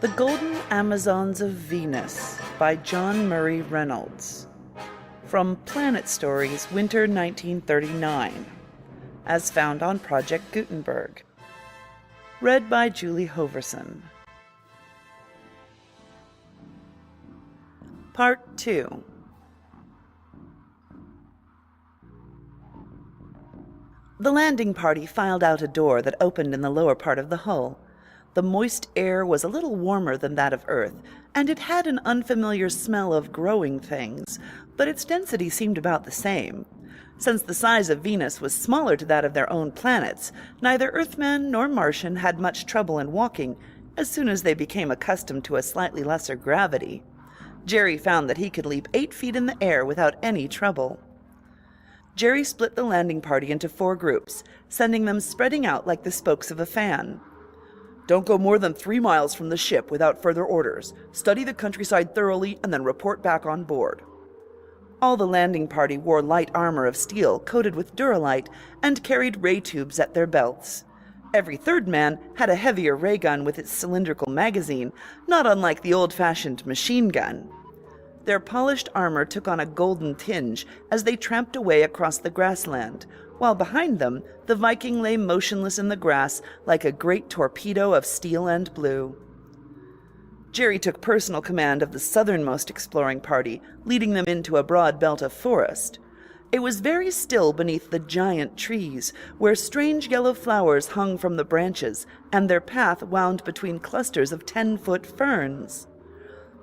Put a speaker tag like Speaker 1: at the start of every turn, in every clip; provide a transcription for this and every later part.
Speaker 1: The Golden Amazons of Venus by John Murray Reynolds. From Planet Stories, Winter 1939. As found on Project Gutenberg. Read by Julie Hoverson. Part 2. The landing party filed out a door that opened in the lower part of the hull. The moist air was a little warmer than that of Earth, and it had an unfamiliar smell of growing things, but its density seemed about the same. Since the size of Venus was smaller to that of their own planets, neither Earthman nor Martian had much trouble in walking as soon as they became accustomed to a slightly lesser gravity. Jerry found that he could leap 8 feet in the air without any trouble. Jerry split the landing party into 4 groups, sending them spreading out like the spokes of a fan.
Speaker 2: Don't go more than 3 miles from the ship without further orders. Study the countryside thoroughly and then report back on board.
Speaker 1: All the landing party wore light armor of steel coated with duralite and carried ray tubes at their belts. Every third man had a heavier ray gun with its cylindrical magazine, not unlike the old-fashioned machine gun. Their polished armor took on a golden tinge as they tramped away across the grassland, while behind them the Viking lay motionless in the grass like a great torpedo of steel and blue. Jerry took personal command of the southernmost exploring party, leading them into a broad belt of forest. It was very still beneath the giant trees, where strange yellow flowers hung from the branches, and their path wound between clusters of 10-foot ferns.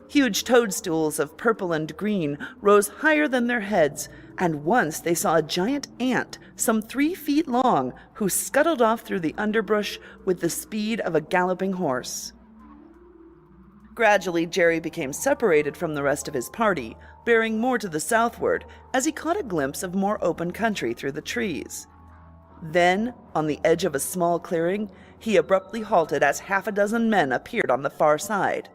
Speaker 1: Huge toadstools of purple and green rose higher than their heads, and once they saw a giant ant, some 3 feet long, who scuttled off through the underbrush with the speed of a galloping horse. Gradually, Jerry became separated from the rest of his party, bearing more to the southward, as he caught a glimpse of more open country through the trees. Then, on the edge of a small clearing, he abruptly halted as 6 men appeared on the far side.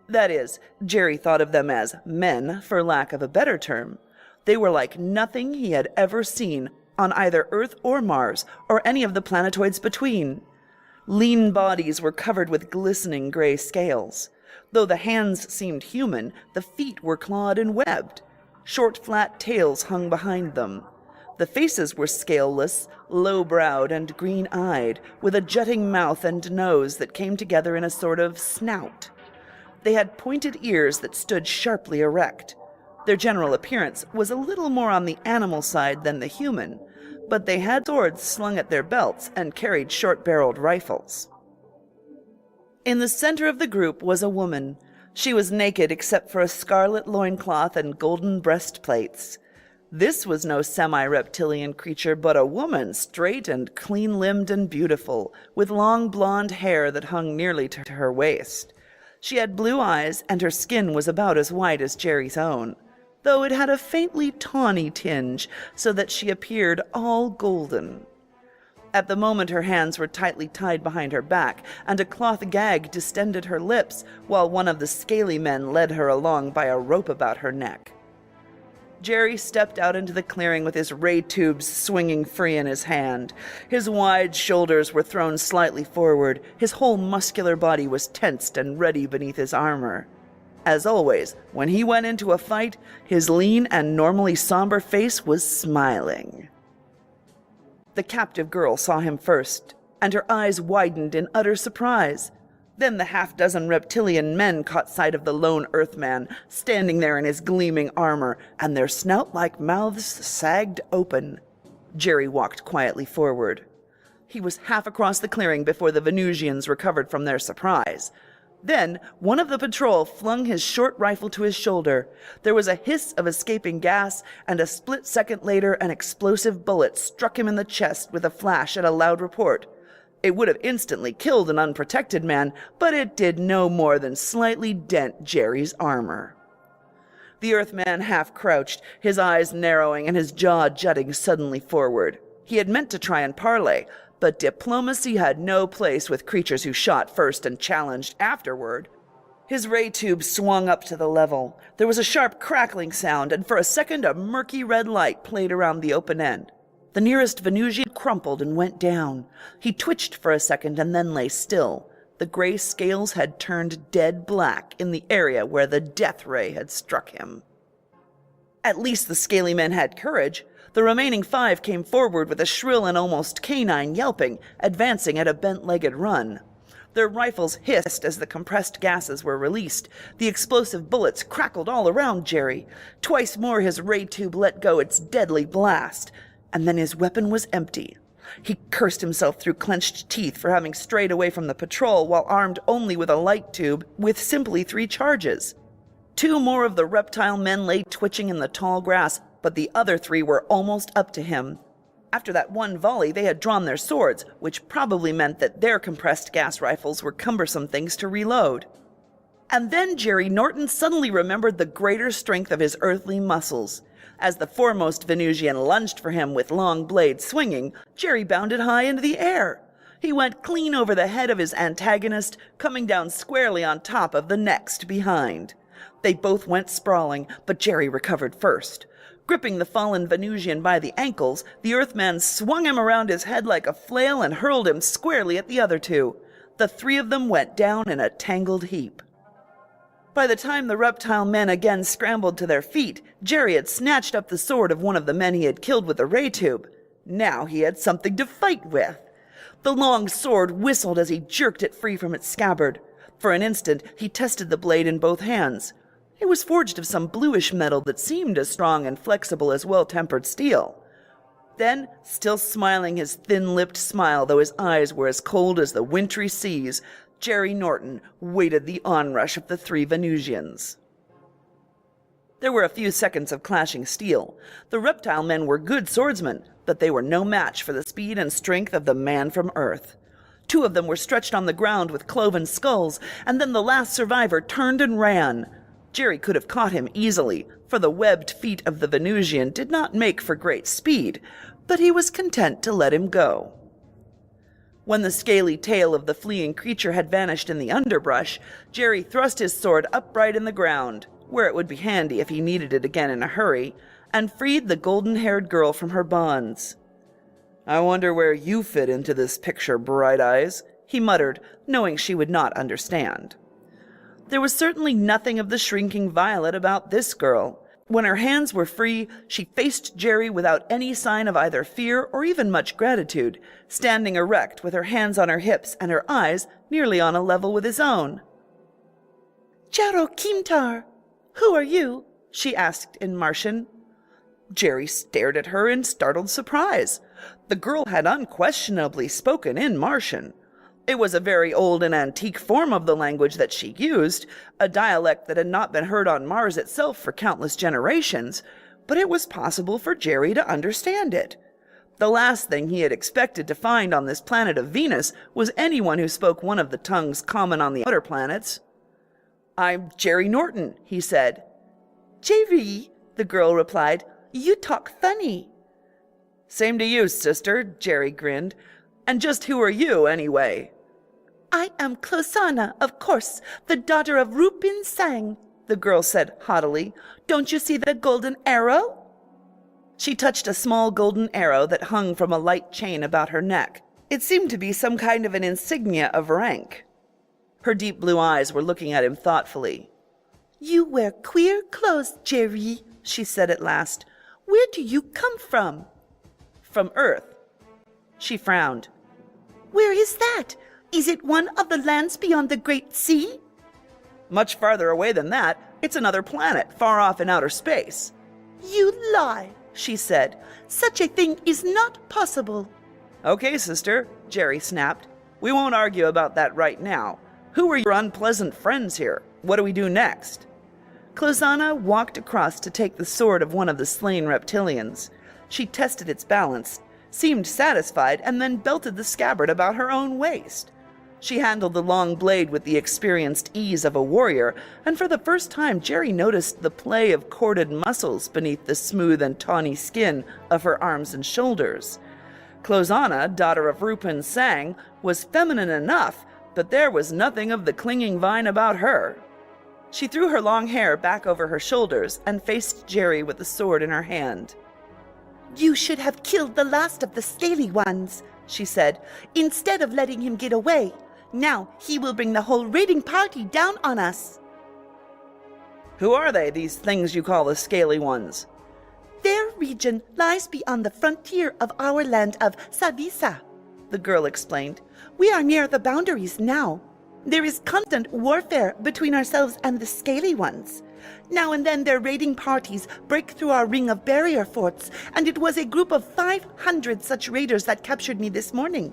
Speaker 1: That is, Jerry thought of them as men, for lack of a better term. They were like nothing he had ever seen on either Earth or Mars, or any of the planetoids between. Lean bodies were covered with glistening gray scales. Though the hands seemed human, the feet were clawed and webbed. Short, flat tails hung behind them. The faces were scaleless, low-browed, and green-eyed, with a jutting mouth and nose that came together in a sort of snout. They had pointed ears that stood sharply erect. Their general appearance was a little more on the animal side than the human, but they had swords slung at their belts and carried short-barreled rifles. In the center of the group was a woman. She was naked except for a scarlet loincloth and golden breastplates. This was no semi-reptilian creature, but a woman, straight and clean-limbed and beautiful, with long blonde hair that hung nearly to her waist. She had blue eyes, and her skin was about as white as Jerry's own, though it had a faintly tawny tinge, so that she appeared all golden. At the moment her hands were tightly tied behind her back, and a cloth gag distended her lips, while one of the scaly men led her along by a rope about her neck. Jerry stepped out into the clearing with his ray tubes swinging free in his hand. His wide shoulders were thrown slightly forward. His whole muscular body was tensed and ready beneath his armor. As always, when he went into a fight, his lean and normally somber face was smiling. The captive girl saw him first, and her eyes widened in utter surprise. Then the 6 reptilian men caught sight of the lone Earthman, standing there in his gleaming armor, and their snout-like mouths sagged open. Jerry walked quietly forward. He was half across the clearing before the Venusians recovered from their surprise. Then one of the patrol flung his short rifle to his shoulder. There was a hiss of escaping gas, and a split second later an explosive bullet struck him in the chest with a flash and a loud report. It would have instantly killed an unprotected man, but it did no more than slightly dent Jerry's armor. The Earthman half crouched, his eyes narrowing and his jaw jutting suddenly forward. He had meant to try and parley, but diplomacy had no place with creatures who shot first and challenged afterward. His ray tube swung up to the level. There was a sharp crackling sound, and for a second a murky red light played around the open end. The nearest Venusian crumpled and went down. He twitched for a second and then lay still. The gray scales had turned dead black in the area where the death ray had struck him. At least the scaly men had courage. The remaining 5 came forward with a shrill and almost canine yelping, advancing at a bent-legged run. Their rifles hissed as the compressed gases were released. The explosive bullets crackled all around Jerry. Twice more his ray tube let go its deadly blast, and then his weapon was empty. He cursed himself through clenched teeth for having strayed away from the patrol while armed only with a light tube with simply 3 charges. 2 more of the reptile men lay twitching in the tall grass, but the other 3 were almost up to him. After that one volley, they had drawn their swords, which probably meant that their compressed gas rifles were cumbersome things to reload. And then Jerry Norton suddenly remembered the greater strength of his earthly muscles. As the foremost Venusian lunged for him with long blades swinging, Jerry bounded high into the air. He went clean over the head of his antagonist, coming down squarely on top of the next behind. They both went sprawling, but Jerry recovered first. Gripping the fallen Venusian by the ankles, the Earthman swung him around his head like a flail and hurled him squarely at the other 2. The 3 of them went down in a tangled heap. By the time the reptile men again scrambled to their feet, Jerry had snatched up the sword of one of the men he had killed with the ray tube. Now he had something to fight with. The long sword whistled as he jerked it free from its scabbard. For an instant he tested the blade in both hands. It was forged of some bluish metal that seemed as strong and flexible as well-tempered steel. Then, still smiling his thin-lipped smile, though his eyes were as cold as the wintry seas, Jerry Norton waited the onrush of the 3 Venusians. There were a few seconds of clashing steel. The reptile men were good swordsmen, but they were no match for the speed and strength of the man from Earth. 2 of them were stretched on the ground with cloven skulls, and then the last survivor turned and ran. Jerry could have caught him easily, for the webbed feet of the Venusian did not make for great speed, but he was content to let him go. When the scaly tail of the fleeing creature had vanished in the underbrush, Jerry thrust his sword upright in the ground, where it would be handy if he needed it again in a hurry, and freed the golden-haired girl from her bonds. "I wonder where you fit into this picture, Bright Eyes," he muttered, knowing she would not understand. There was certainly nothing of the shrinking Violet about this girl. When her hands were free, she faced Jerry without any sign of either fear or even much gratitude, standing erect with her hands on her hips and her eyes nearly on a level with his own. "Jaro Kimtar, who are you?" she asked in Martian. Jerry stared at her in startled surprise. The girl had unquestionably spoken in Martian. It was a very old and antique form of the language that she used, a dialect that had not been heard on Mars itself for countless generations, but it was possible for Jerry to understand it. The last thing he had expected to find on this planet of Venus was anyone who spoke one of the tongues common on the outer planets. "I'm Jerry Norton," he said. "Jerry," the girl replied, "you talk funny." "Same to you, sister," Jerry grinned. "And just who are you, anyway?" "I am Klosana, of course, the daughter of Rupin Sang," the girl said haughtily. "Don't you see the golden arrow?" She touched a small golden arrow that hung from a light chain about her neck. It seemed to be some kind of an insignia of rank. Her deep blue eyes were looking at him thoughtfully. "You wear queer clothes, Jerry," she said at last. "Where do you come from?" "From Earth." She frowned. "Where is that? Is it one of the lands beyond the Great Sea?" "Much farther away than that. It's another planet, far off in outer space." "You lie," she said. "Such a thing is not possible." "Okay, sister," Jerry snapped. "We won't argue about that right now. Who are your unpleasant friends here? What do we do next?" Klosana walked across to take the sword of one of the slain reptilians. She tested its balance, seemed satisfied, and then belted the scabbard about her own waist. She handled the long blade with the experienced ease of a warrior, and for the first time Jerry noticed the play of corded muscles beneath the smooth and tawny skin of her arms and shoulders. Klosana, daughter of Rupin Sang, was feminine enough, but there was nothing of the clinging vine about her. She threw her long hair back over her shoulders and faced Jerry with the sword in her hand. "You should have killed the last of the scaly ones," she said, "instead of letting him get away.
Speaker 3: Now he will bring the whole raiding party down on us.
Speaker 2: Who are they, these things you call the scaly ones?
Speaker 3: Their region lies beyond the frontier of our land of Savisa, the girl explained. We are near the boundaries now. There is constant warfare between ourselves and the scaly ones. Now and then their raiding parties break through our ring of barrier forts, and it was a group of 500 such raiders that captured me this morning.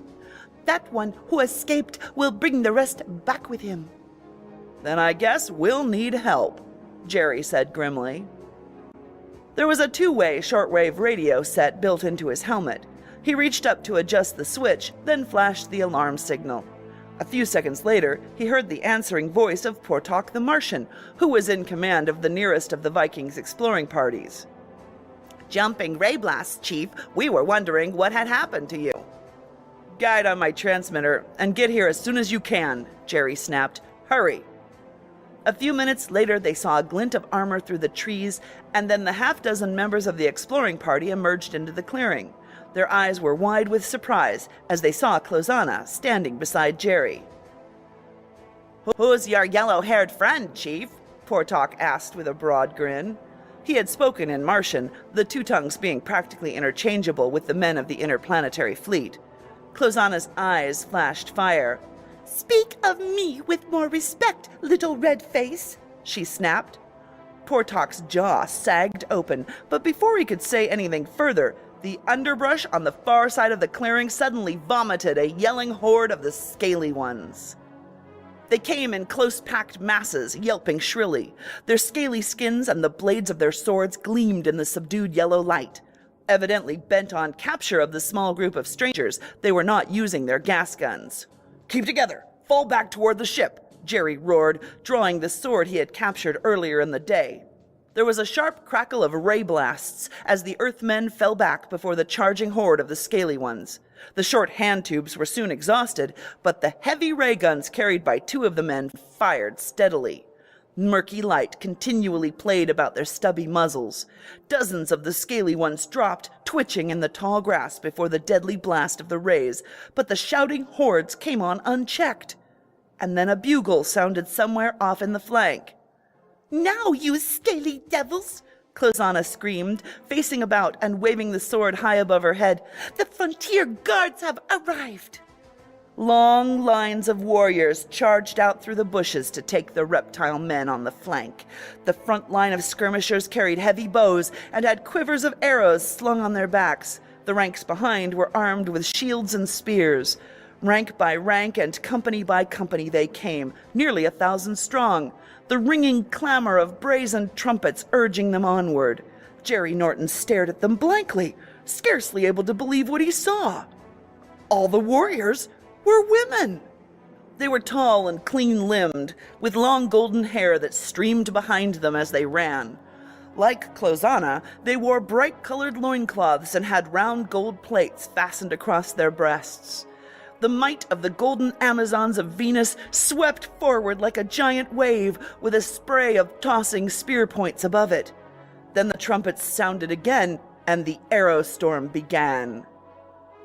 Speaker 3: That one who escaped will bring the rest back with him.
Speaker 2: Then I guess we'll need help, Jerry said grimly. There was a two-way shortwave radio set built into his helmet. He reached up to adjust the switch, then flashed the alarm signal. A few seconds later, he heard the answering voice of Portok the Martian, who was in command of the nearest of the Vikings' exploring parties.
Speaker 1: Jumping ray blasts, Chief. We were wondering what had happened to you.
Speaker 2: Guide on my transmitter and get here as soon as you can, Jerry snapped. Hurry. A few minutes later, they saw a glint of armor through the trees, and then the half-dozen members of the exploring party emerged into the clearing. Their eyes were wide with surprise as they saw Klozana standing beside Jerry.
Speaker 1: Who's your yellow-haired friend, Chief? Portok asked with a broad grin.
Speaker 2: He had spoken in Martian, the two tongues being practically interchangeable with the men of the interplanetary fleet. Klozana's eyes flashed fire.
Speaker 3: Speak of me with more respect, little red face, she snapped.
Speaker 2: Portok's jaw sagged open, but before he could say anything further, the underbrush on the far side of the clearing suddenly vomited a yelling horde of the scaly ones. They came in close-packed masses, yelping shrilly. Their scaly skins and the blades of their swords gleamed in the subdued yellow light. Evidently bent on capture of the small group of strangers, they were not using their gas guns. "Keep together! Fall back toward the ship!" Jerry roared, drawing the sword he had captured earlier in the day. There was a sharp crackle of ray blasts as the Earthmen fell back before the charging horde of the scaly ones. The short hand tubes were soon exhausted, but the heavy ray guns carried by two of the men fired steadily. Murky light continually played about their stubby muzzles. Dozens of the scaly ones dropped, twitching in the tall grass before the deadly blast of the rays, but the shouting hordes came on unchecked. And then a bugle sounded somewhere off in the flank.
Speaker 3: "Now, you scaly devils!"
Speaker 2: Klozana screamed, facing about and waving the sword high above her head.
Speaker 3: "The frontier guards have arrived!"
Speaker 2: Long lines of warriors charged out through the bushes to take the reptile men on the flank. The front line of skirmishers carried heavy bows and had quivers of arrows slung on their backs. The ranks behind were armed with shields and spears. Rank by rank and company by company they came, nearly 1,000 strong, the ringing clamor of brazen trumpets urging them onward. Jerry Norton stared at them blankly, scarcely able to believe what he saw. All the warriors were women. They were tall and clean-limbed, with long golden hair that streamed behind them as they ran. Like Klozana, they wore bright-colored loincloths and had round gold plates fastened across their breasts. The might of the golden Amazons of Venus swept forward like a giant wave with a spray of tossing spear points above it. Then the trumpets sounded again, and the arrow storm began.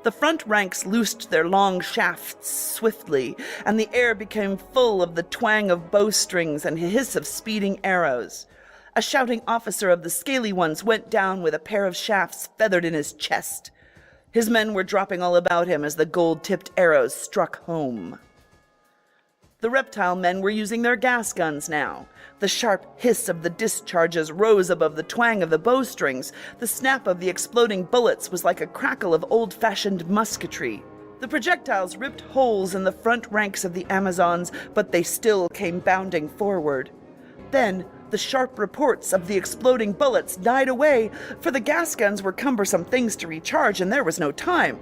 Speaker 2: The front ranks loosed their long shafts swiftly, and the air became full of the twang of bowstrings and hiss of speeding arrows. A shouting officer of the scaly ones went down with a pair of shafts feathered in his chest. His men were dropping all about him as the gold-tipped arrows struck home. The reptile men were using their gas guns now. The sharp hiss of the discharges rose above the twang of the bowstrings. The snap of the exploding bullets was like a crackle of old-fashioned musketry. The projectiles ripped holes in the front ranks of the Amazons, but they still came bounding forward. Then the sharp reports of the exploding bullets died away, for the gas guns were cumbersome things to recharge, and there was no time.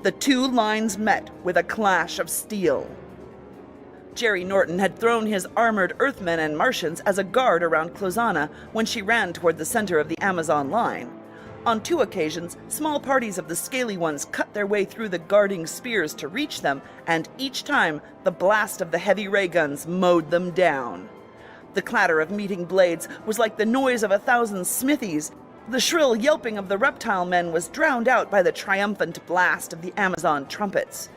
Speaker 2: The two lines met with a clash of steel. Jerry Norton had thrown his armored Earthmen and Martians as a guard around Klozana when she ran toward the center of the Amazon line. On 2 occasions, small parties of the scaly ones cut their way through the guarding spears to reach them, and each time the blast of the heavy ray guns mowed them down. The clatter of meeting blades was like the noise of 1,000 smithies. The shrill yelping of the reptile men was drowned out by the triumphant blast of the Amazon trumpets.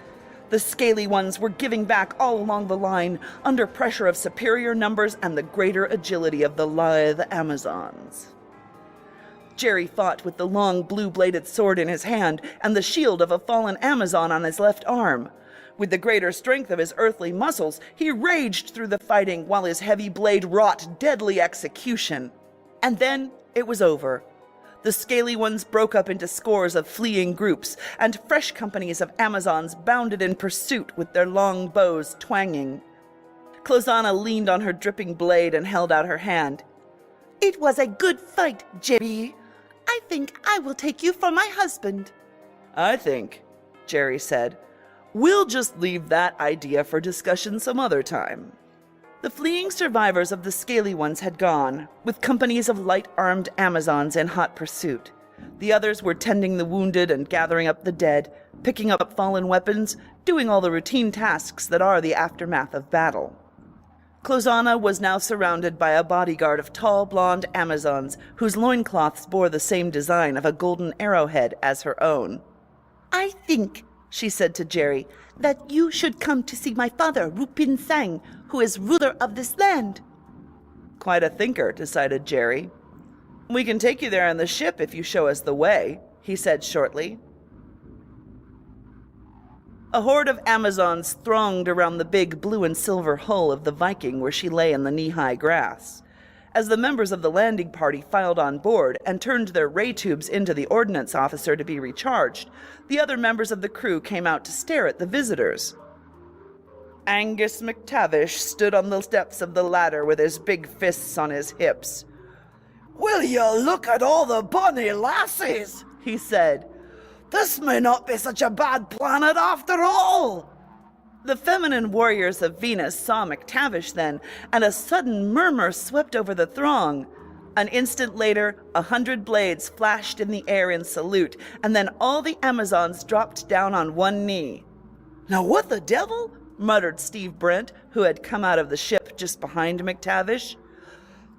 Speaker 2: The scaly ones were giving back all along the line, under pressure of superior numbers and the greater agility of the lithe Amazons. Jerry fought with the long blue-bladed sword in his hand and the shield of a fallen Amazon on his left arm. With the greater strength of his earthly muscles, he raged through the fighting while his heavy blade wrought deadly execution. And then it was over. The scaly ones broke up into scores of fleeing groups, and fresh companies of Amazons bounded in pursuit with their long bows twanging. Clozana leaned on her dripping blade and held out her hand.
Speaker 3: "It was a good fight, Jerry. I think I will take you for my husband."
Speaker 2: "I think," Jerry said, "we'll just leave that idea for discussion some other time." The fleeing survivors of the scaly ones had gone, with companies of light-armed Amazons in hot pursuit. The others were tending the wounded and gathering up the dead, picking up fallen weapons, doing all the routine tasks that are the aftermath of battle. Clozana was now surrounded by a bodyguard of tall blonde Amazons whose loincloths bore the same design of a golden arrowhead as her own.
Speaker 3: "I think," she said to Jerry, "that you should come to see my father, Rupin Sang, who is ruler of this land."
Speaker 2: Quite a thinker, decided Jerry. "We can take you there in the ship if you show us the way," he said shortly. A horde of Amazons thronged around the big blue and silver hull of the Viking where she lay in the knee-high grass. As the members of the landing party filed on board and turned their ray tubes into the ordnance officer to be recharged, the other members of the crew came out to stare at the visitors. Angus McTavish stood on the steps of the ladder with his big fists on his hips. "Will you look at all the bonny lassies?" he said. "This may not be such a bad planet after all." The feminine warriors of Venus saw McTavish then, and a sudden murmur swept over the throng. An instant later, 100 blades flashed in the air in salute, and then all the Amazons dropped down on one knee. "Now what the devil?" muttered Steve Brent, who had come out of the ship just behind McTavish.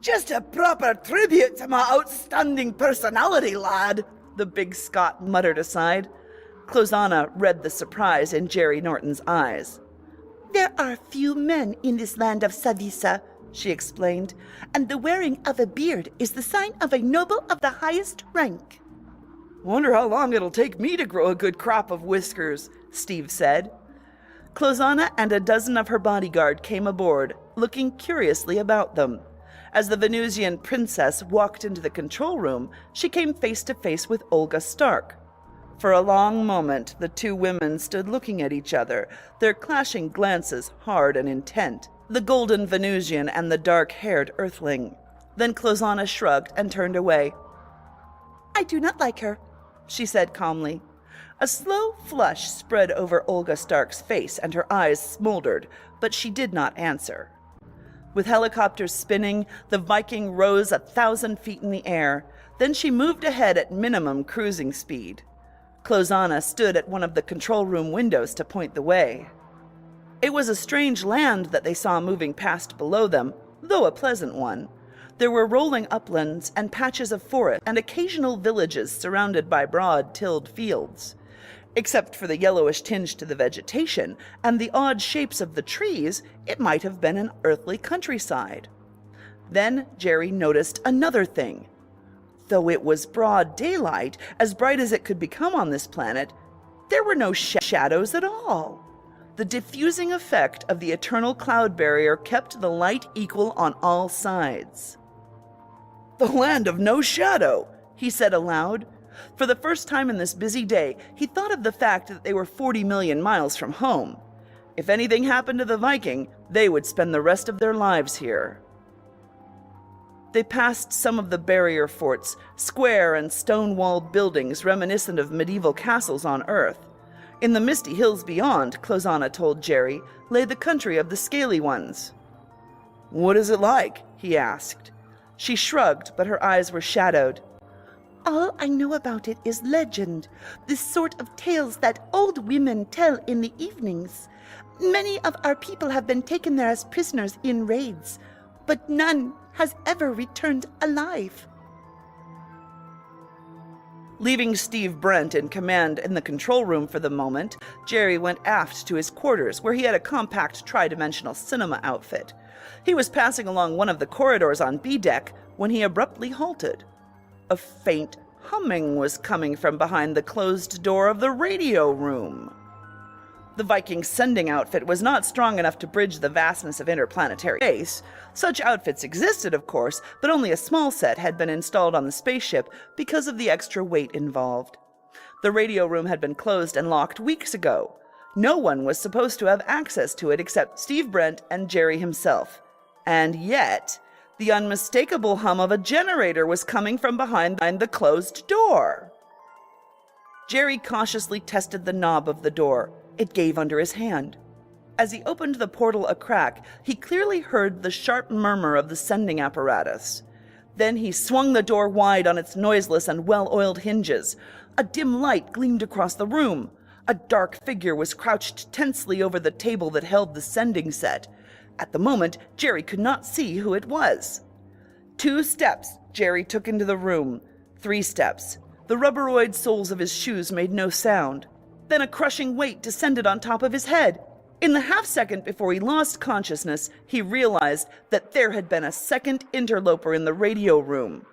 Speaker 2: "Just a proper tribute to my outstanding personality, lad," the big Scot muttered aside. Clozana read the surprise in Jerry Norton's eyes.
Speaker 3: "There are few men in this land of Savisa," she explained, "and the wearing of a beard is the sign of a noble of the highest rank."
Speaker 2: "Wonder how long it'll take me to grow a good crop of whiskers," Steve said. Clozana and a dozen of her bodyguard came aboard, looking curiously about them. As the Venusian princess walked into the control room, she came face to face with Olga Stark. For a long moment, the two women stood looking at each other, their clashing glances hard and intent, the golden Venusian and the dark-haired Earthling. Then Clozana shrugged and turned away.
Speaker 3: "I do not like her,"
Speaker 2: she said calmly. A slow flush spread over Olga Stark's face and her eyes smoldered, but she did not answer. With helicopters spinning, the Viking rose 1,000 feet in the air. Then she moved ahead at minimum cruising speed. Clozana stood at one of the control room windows to point the way. It was a strange land that they saw moving past below them, though a pleasant one. There were rolling uplands and patches of forest and occasional villages surrounded by broad tilled fields. Except for the yellowish tinge to the vegetation and the odd shapes of the trees, it might have been an earthly countryside. Then Jerry noticed another thing. Though it was broad daylight, as bright as it could become on this planet, there were no shadows at all. The diffusing effect of the eternal cloud barrier kept the light equal on all sides. "The land of no shadow," he said aloud. For the first time in this busy day, he thought of the fact that they were 40 million miles from home. If anything happened to the Viking, they would spend the rest of their lives here. They passed some of the barrier forts, square and stone-walled buildings reminiscent of medieval castles on Earth. In the misty hills beyond, Clozana told Jerry, lay the country of the scaly ones. "What is it like?" he asked. She shrugged, but her eyes were shadowed.
Speaker 3: "All I know about it is legend, the sort of tales that old women tell in the evenings. Many of our people have been taken there as prisoners in raids, but none has ever returned alive."
Speaker 2: Leaving Steve Brent in command in the control room for the moment, Jerry went aft to his quarters, where he had a compact tri-dimensional cinema outfit. He was passing along one of the corridors on B deck when he abruptly halted. A faint humming was coming from behind the closed door of the radio room. The Viking sending outfit was not strong enough to bridge the vastness of interplanetary space. Such outfits existed, of course, but only a small set had been installed on the spaceship because of the extra weight involved. The radio room had been closed and locked weeks ago. No one was supposed to have access to it except Steve Brent and Jerry himself. And yet, the unmistakable hum of a generator was coming from behind the closed door. Jerry cautiously tested the knob of the door. It gave under his hand. As he opened the portal a crack, he clearly heard the sharp murmur of the sending apparatus. Then he swung the door wide on its noiseless and well-oiled hinges. A dim light gleamed across the room. A dark figure was crouched tensely over the table that held the sending set. At the moment, Jerry could not see who it was. 2 steps Jerry took into the room. 3 steps. The rubberoid soles of his shoes made no sound. Then a crushing weight descended on top of his head. In the half-second before he lost consciousness, he realized that there had been a second interloper in the radio room.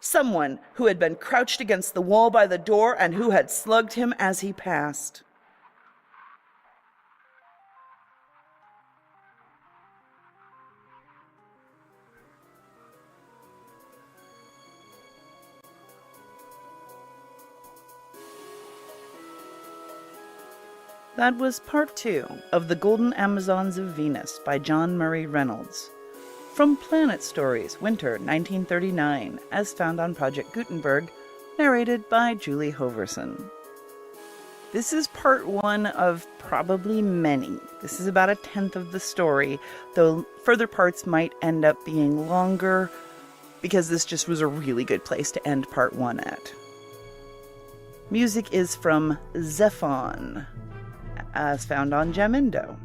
Speaker 2: Someone who had been crouched against the wall by the door and who had slugged him as he passed.
Speaker 1: That was part 2 of The Golden Amazons of Venus by John Murray Reynolds. From Planet Stories, Winter 1939, as found on Project Gutenberg, narrated by Julie Hoverson. This is part 1 of probably many. This is about 1/10 of the story, though further parts might end up being longer, because this just was a really good place to end part 1 at. Music is from Zephon, as found on Jamindo.